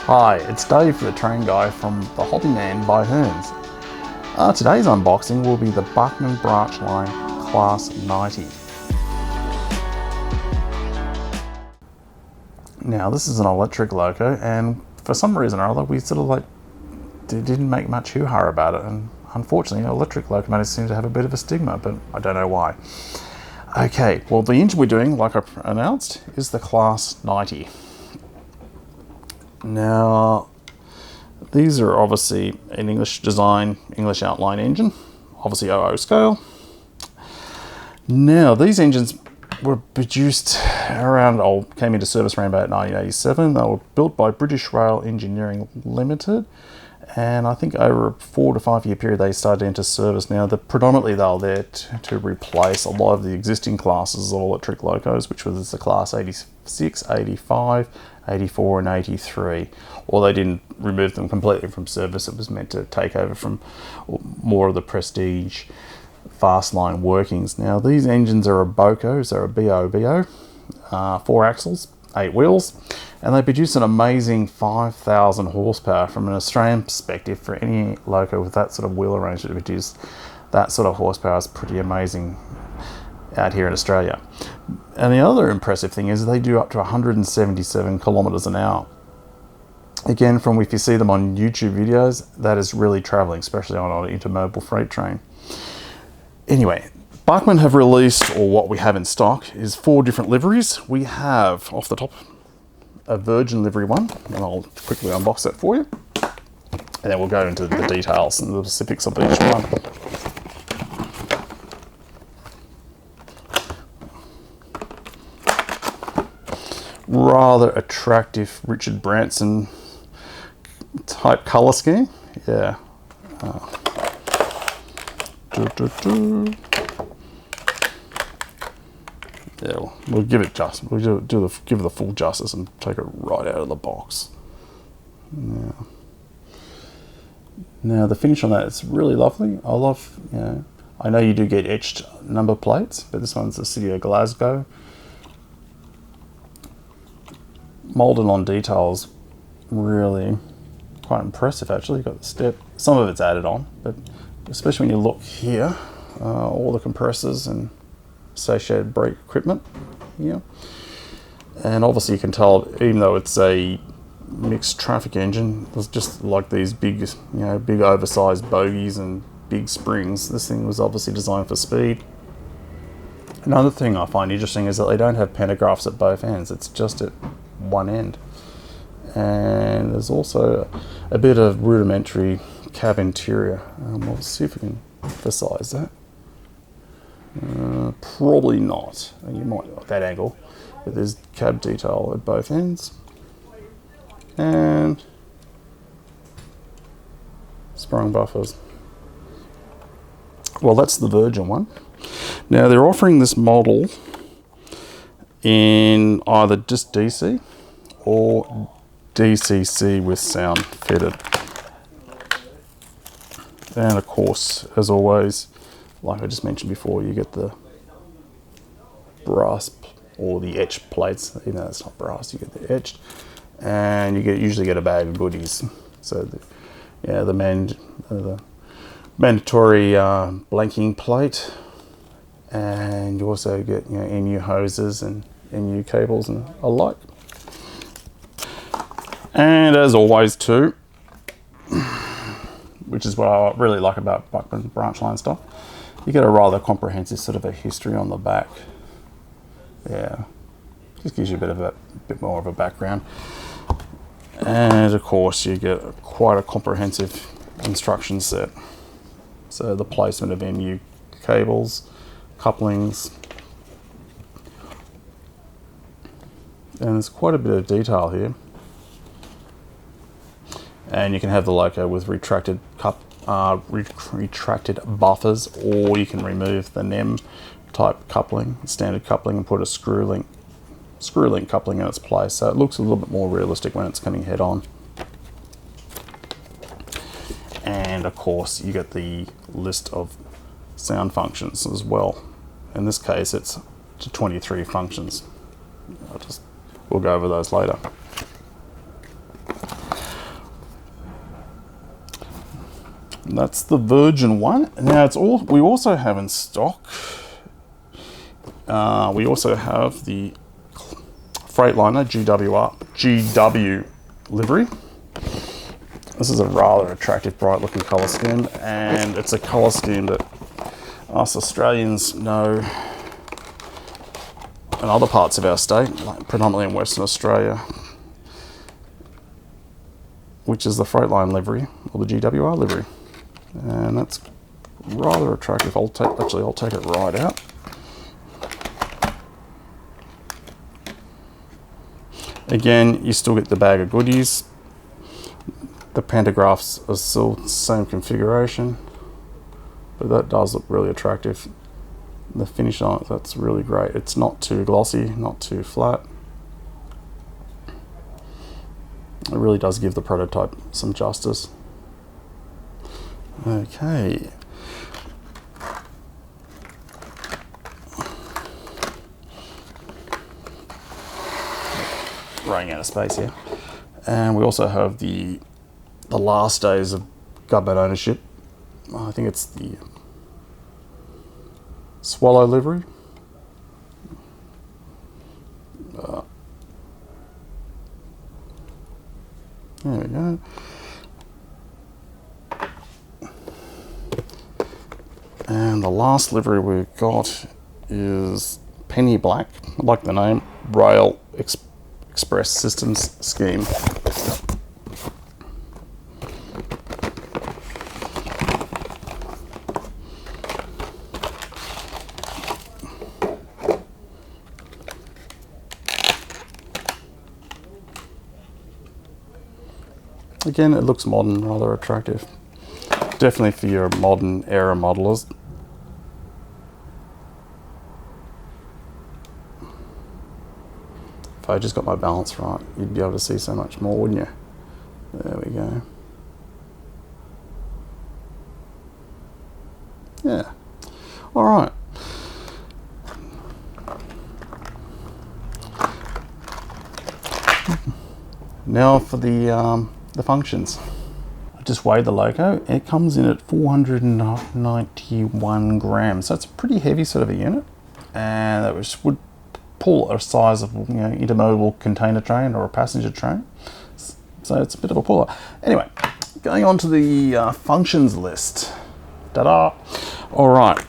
Hi, it's Dave, the train guy from the Hobby Man by Hearns. Today's unboxing will be the Bachmann Branchline Class 90. Now this is an electric loco, and for some reason or other we sort of didn't make much hoo-ha about it, and unfortunately electric locomotives seem to have a bit of a stigma, but I don't know why. Okay, well the engine we're doing, like I announced, is the Class 90. Now, these are obviously an English design, English outline engine, obviously OO scale. Now, these engines were produced came into service around about 1987. They were built by British Rail Engineering Limited, and I think over a 4 to 5 year period they started into service. Now, predominantly they were there to replace a lot of the existing classes of electric locos, which was the Class 86, 85, 84 and 83, or they didn't remove them completely from service. It was meant to take over from more of the prestige fast line workings. Now these engines are a BOCO, so a BOBO, 4 axles, 8 wheels, and they produce an amazing 5,000 horsepower. From an Australian perspective, for any loco with that sort of wheel arrangement to produce that sort of horsepower is pretty amazing out here in Australia. And the other impressive thing is they do up to 177 kilometers an hour. Again, from if you see them on YouTube videos, that is really traveling, especially on an intermodal freight train. Anyway, Bachmann have released, or what we have in stock, is 4 different liveries. We have, off the top, a Virgin livery one, and I'll quickly unbox that for you. And then we'll go into the details and the specifics of each one. Rather attractive Richard Branson type color scheme. Yeah. Yeah, we'll give it give it the full justice and take it right out of the box. Now the finish on that is really lovely. I love, I know you do get etched number plates, but this one's the City of Glasgow. Molded on details, really quite impressive actually. You've got the step, some of it's added on, but especially when you look here, all the compressors and associated brake equipment here. And obviously you can tell, even though it's a mixed traffic engine, there's just like these big, big oversized bogies and big springs. This thing was obviously designed for speed. Another thing I find interesting is that they don't have pantographs at both ends, it's just at one end. And there's also a bit of rudimentary cab interior. We'll see if we can emphasize that. Probably not. You might at that angle, but there's cab detail at both ends. And sprung buffers. Well, that's the Virgin one. Now they're offering this model in either just DC or DCC with sound fitted. And of course, as always, like I just mentioned before, you get the brass or the etched plates. Even though it's not brass, you get the etched, and you usually get a bag of goodies. So the mandatory blanking plate, and you also get NU hoses and NU cables and alike. And as always too, which is what I really like about Bachmann Branchline stuff, you get a rather comprehensive sort of a history on the back. Yeah, just gives you a bit more of a background. And of course you get quite a comprehensive instruction set. So the placement of MU cables, couplings, and there's quite a bit of detail here. And you can have the loco with retracted buffers, or you can remove the NEM type coupling, standard coupling, and put a screw link coupling in its place. So it looks a little bit more realistic when it's coming head on. And of course you get the list of sound functions as well. In this case it's to 23 functions. We'll go over those later. That's the Virgin one. Now it's all. We also have in stock. We also have the Freightliner GW livery. This is a rather attractive, bright-looking colour scheme, and it's a colour scheme that us Australians know in other parts of our state, like predominantly in Western Australia, which is the Freightliner livery or the GWR livery, and that's rather attractive. I'll take it right out. Again, you still get the bag of goodies. The pantographs are still the same configuration, but that does look really attractive. The finish on it, that's really great. It's not too glossy, not too flat. It really does give the prototype some justice. Okay. Running out of space here. And we also have the last days of government ownership. I think it's the Swallow livery. There we go. And the last livery we've got is Penny Black. I like the name, Rail Express Systems Scheme. Again, it looks modern, rather attractive. Definitely for your modern era modelers. If I just got my balance right, you'd be able to see so much more, wouldn't you? There we go. Yeah. All right. Now for the functions. I just weighed the Loco. It comes in at 491 grams. So it's a pretty heavy sort of a unit, and that would pull a size of intermodal container train or a passenger train. So it's a bit of a puller. Anyway, going on to the functions list. Ta-da! All right,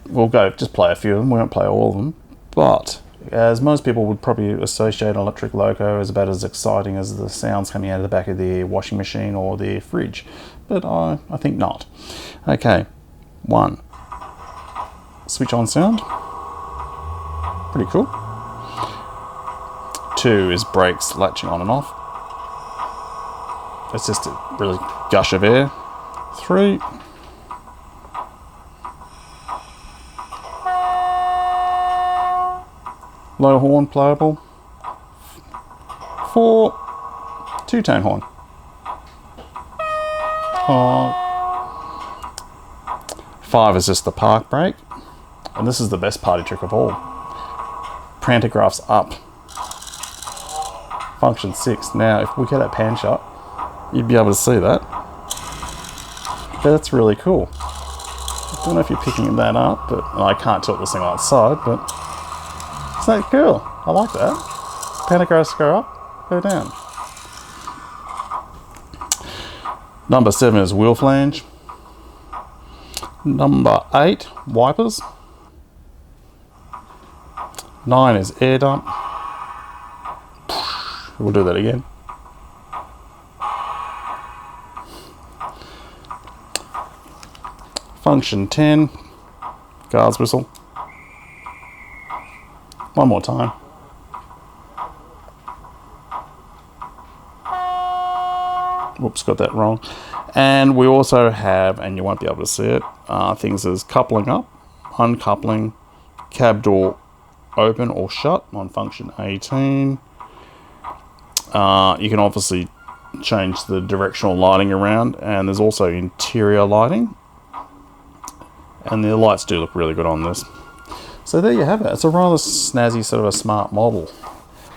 we'll just play a few of them. We won't play all of them, but as most people would probably associate an electric loco as about as exciting as the sounds coming out of the back of the washing machine or the fridge, but I think not. Okay, 1, switch on sound, pretty cool. 2 is brakes latching on and off. It's just a really gush of air. 3, low horn playable. 4, 2-tone horn. 5 is just the park brake. And this is the best party trick of all. Pantographs up. Function 6. Now, if we get a pan shot, you'd be able to see that. That's really cool. I don't know if you're picking that up, but I can't tilt this thing outside, but isn't that cool? I like that. Pantographs go up, go down. Number 7 is wheel flange. Number 8, wipers. 9 is air dump. We'll do that again. Function 10, guards whistle. One more time. Whoops, got that wrong. And we also have, and you won't be able to see it, things as coupling up, uncoupling, cab door open or shut on function 18. You can obviously change the directional lighting around, and there's also interior lighting. And the lights do look really good on this. So there you have it. It's a rather snazzy, sort of a smart model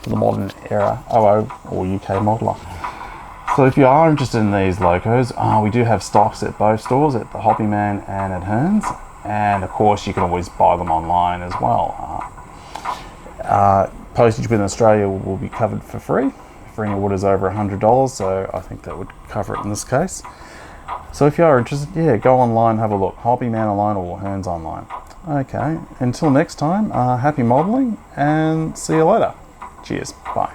for the modern era OO or UK modeler. So if you are interested in these locos, we do have stocks at both stores, at the Hobbyman and at Hearns. And of course you can always buy them online as well. Postage within Australia will be covered for free for any orders over $100, so I think that would cover it in this case. So if you are interested, yeah, go online, have a look. Hobbyman online or Hearns online. Okay, until next time, happy modelling and see you later. Cheers, bye.